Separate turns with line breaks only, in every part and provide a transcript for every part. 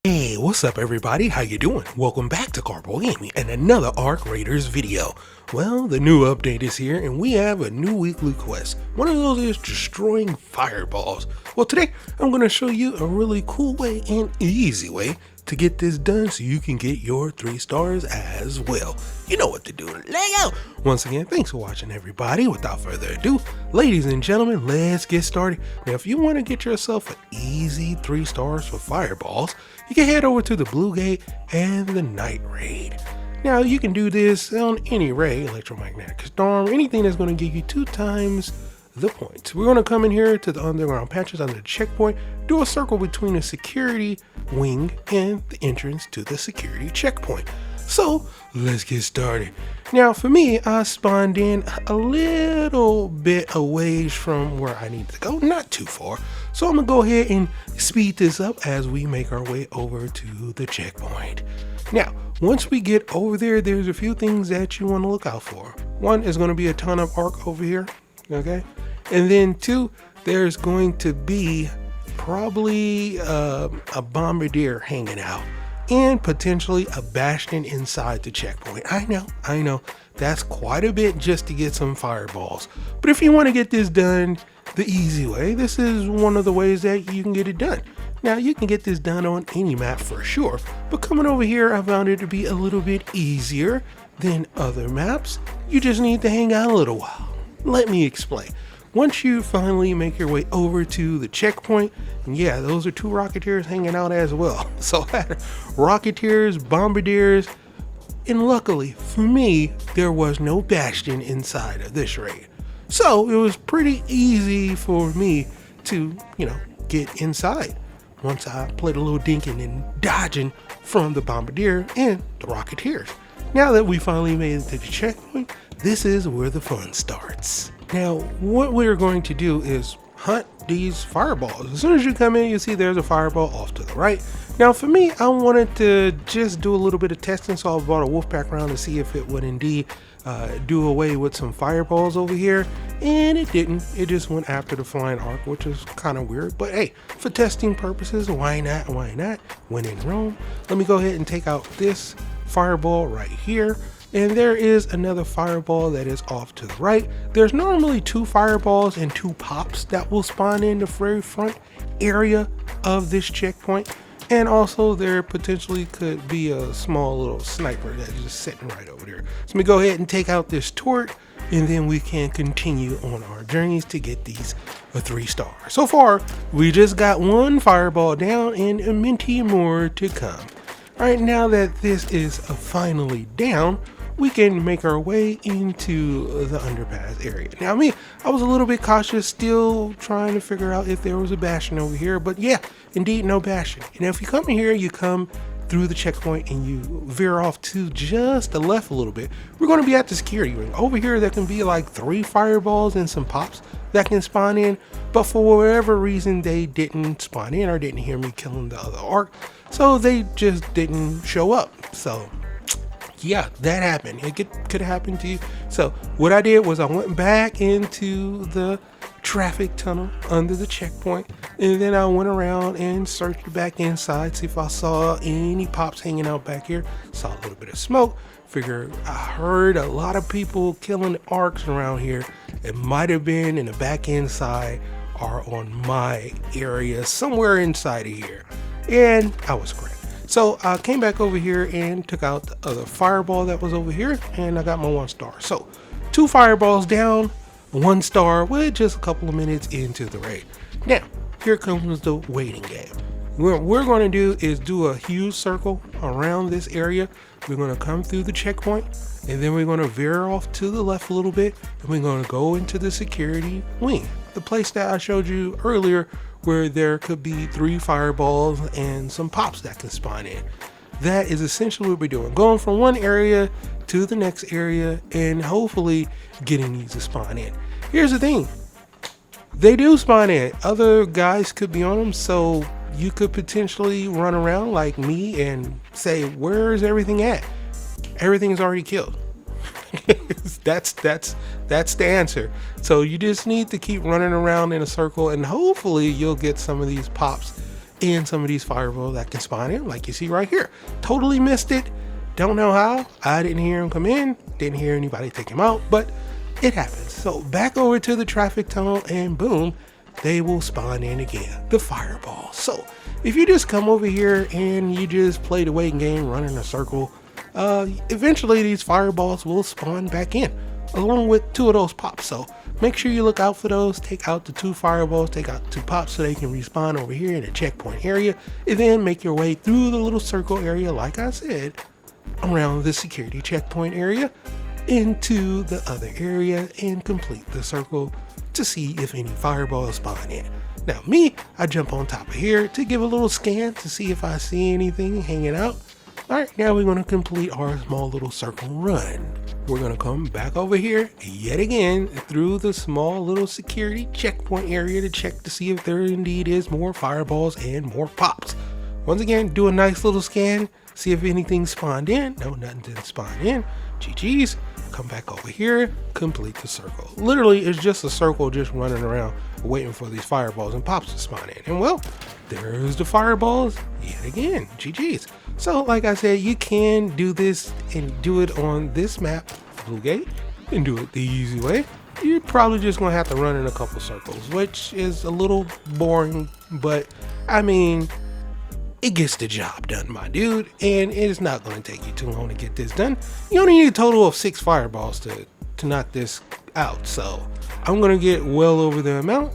Hey, what's up everybody? How you doing? Welcome back to Karpo Gaming and another Arc Raiders video. Well, the new update is here and we have a new weekly quest. One of those is destroying fireballs. Well, today I'm going to show you a really cool way and easy way to get this done so you can get your 3 stars as well. You know what to do. Let's go! Once again, thanks for watching everybody. Without further ado, ladies and gentlemen, let's get started. Now, if you want to get yourself an easy 3 stars for fireballs, you can head over to the Blue Gate and the Night Raid. Now, you can do this on any raid, electromagnetic storm, anything that's going to give you 2 times the points. We're going to come in here to the underground patches under the checkpoint, do a circle between the security wing and the entrance to the security checkpoint. So let's get started. Now for me, I spawned in a little bit away from where I need to go, not too far. So I'm gonna go ahead and speed this up as we make our way over to the checkpoint. Now, once we get over there, there's a few things that you want to look out for. One is going to be a ton of arc over here, okay? And then 2, there's going to be probably a bombardier hanging out and potentially a bastion inside the checkpoint. I know, that's quite a bit just to get some fireballs. But if you want to get this done the easy way, this is one of the ways that you can get it done. Now, you can get this done on any map for sure, but coming over here, I found it to be a little bit easier than other maps. You just need to hang out a little while. Let me explain. Once you finally make your way over to the checkpoint, and yeah, those are 2 Rocketeers hanging out as well. So Rocketeers, Bombardiers, and luckily for me, there was no bastion inside of this raid. So it was pretty easy for me to, get inside once I played a little dinking and dodging from the Bombardier and the Rocketeers. Now that we finally made it to the checkpoint, this is where the fun starts. Now, what we're going to do is hunt these fireballs. As soon as you come in, you see there's a fireball off to the right. Now, for me, I wanted to just do a little bit of testing, so I bought a Wolfpack round to see if it would indeed do away with some fireballs over here, and it didn't. It just went after the flying arc, which is kind of weird, but hey, for testing purposes, why not? When in Rome. Let me go ahead and take out this fireball right here. And there is another fireball that is off to the right. There's normally 2 fireballs and 2 pops that will spawn in the very front area of this checkpoint. And also there potentially could be a small little sniper that's just sitting right over there. So let me go ahead and take out this turret, and then we can continue on our journeys to get these 3 stars. So far, we just got 1 fireball down and a minty more to come. All right, now that this is finally down, we can make our way into the underpass area. Now, I was a little bit cautious, still trying to figure out if there was a bastion over here, but yeah, indeed, no bastion. And if you come in here, you come through the checkpoint and you veer off to just the left a little bit. We're going to be at the security ring. Over here, there can be like 3 fireballs and some pops that can spawn in, but for whatever reason, they didn't spawn in or didn't hear me killing the other arc, so they just didn't show up. So yeah, that happened. It could have happened to you. So what I did was I went back into the traffic tunnel under the checkpoint, and then I went around and searched back inside, see if I saw any pops hanging out back here. Saw a little bit of smoke. Figure I heard a lot of people killing arcs around here. It might have been in the back inside or on my area, somewhere inside of here. And I was correct. So I came back over here and took out the other fireball that was over here, and I got my 1 star. So 2 fireballs down, 1 star with just a couple of minutes into the raid. Now, here comes the waiting game. What we're going to do is do a huge circle around this area. We're going to come through the checkpoint, and then we're going to veer off to the left a little bit, and we're going to go into the security wing, the place that I showed you earlier where there could be 3 fireballs and some pops that can spawn in. That is essentially what we're doing, going from one area to the next area and hopefully getting these to spawn in. Here's the thing, they do spawn in. Other guys could be on them, so you could potentially run around like me and say, where's everything at? Everything's already killed. that's the answer. So you just need to keep running around in a circle, and hopefully you'll get some of these pops and some of these fireballs that can spawn in, like you see right here. Totally missed it. Don't know how. I didn't hear him come in. Didn't hear anybody take him out, but it happens. So back over to the traffic tunnel and boom, they will spawn in again, the fireballs. So if you just come over here and you just play the waiting game, run in a circle, eventually these fireballs will spawn back in along with 2 of those pops. So make sure you look out for those. Take out the 2 fireballs, take out 2 pops so they can respawn over here in the checkpoint area, and then make your way through the little circle area, like I said, around the security checkpoint area into the other area and complete the circle to see if any fireballs spawn in. Now me, I jump on top of here to give a little scan to see if I see anything hanging out. Alright, now we're going to complete our small little circle run. We're going to come back over here yet again through the small little security checkpoint area to check to see if there indeed is more fireballs and more pops. Once again, do a nice little scan, see if anything spawned in. No, nothing didn't spawn in. GG's. Come back over here, complete the circle. Literally, it's just a circle just running around waiting for these fireballs and pops to spawn in. And well, there's the fireballs yet again. GG's. So like I said, you can do this and do it on this map, Blue Gate, and do it the easy way. You're probably just gonna have to run in a couple circles, which is a little boring, but I mean, it gets the job done, my dude, and it's not going to take you too long to get this done. You only need a total of 6 fireballs to knock this out, so I'm going to get well over the amount,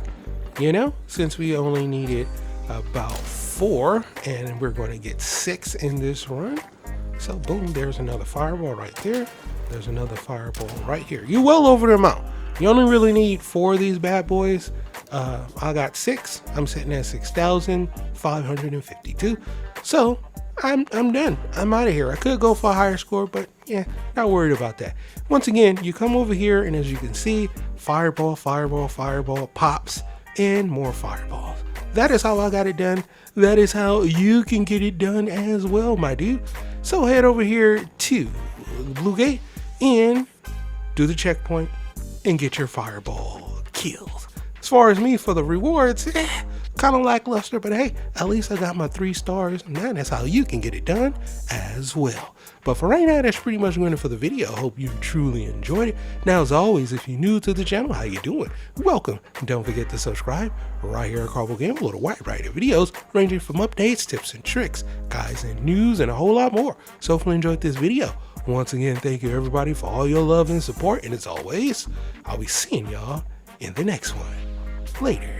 you know, since we only needed about 4, and we're going to get 6 in this run. So boom, there's another fireball right there. There's another fireball right here. You're well over the amount. You only really need 4 of these bad boys. I got 6. I'm sitting at 6,552. So I'm done. I'm out of here. I could go for a higher score, but yeah, not worried about that. Once again, you come over here, and as you can see, fireball, fireball, fireball, pops, and more fireballs. That is how I got it done. That is how you can get it done as well, my dude. So head over here to the Blue Gate and do the checkpoint and get your fireball kills. As far as me for the rewards, kind of lackluster, but hey, at least I got my 3 stars, and that's how you can get it done as well. But for right now, that's pretty much going for the video. I hope you truly enjoyed it. Now, as always, if you're new to the channel, how you doing? Welcome, and don't forget to subscribe right here at Karpo Gaming, a little wide variety of videos ranging from updates, tips and tricks, guides and news, and a whole lot more. So hopefully you enjoyed this video. Once again, thank you everybody for all your love and support, and as always, I'll be seeing y'all in the next one. Later.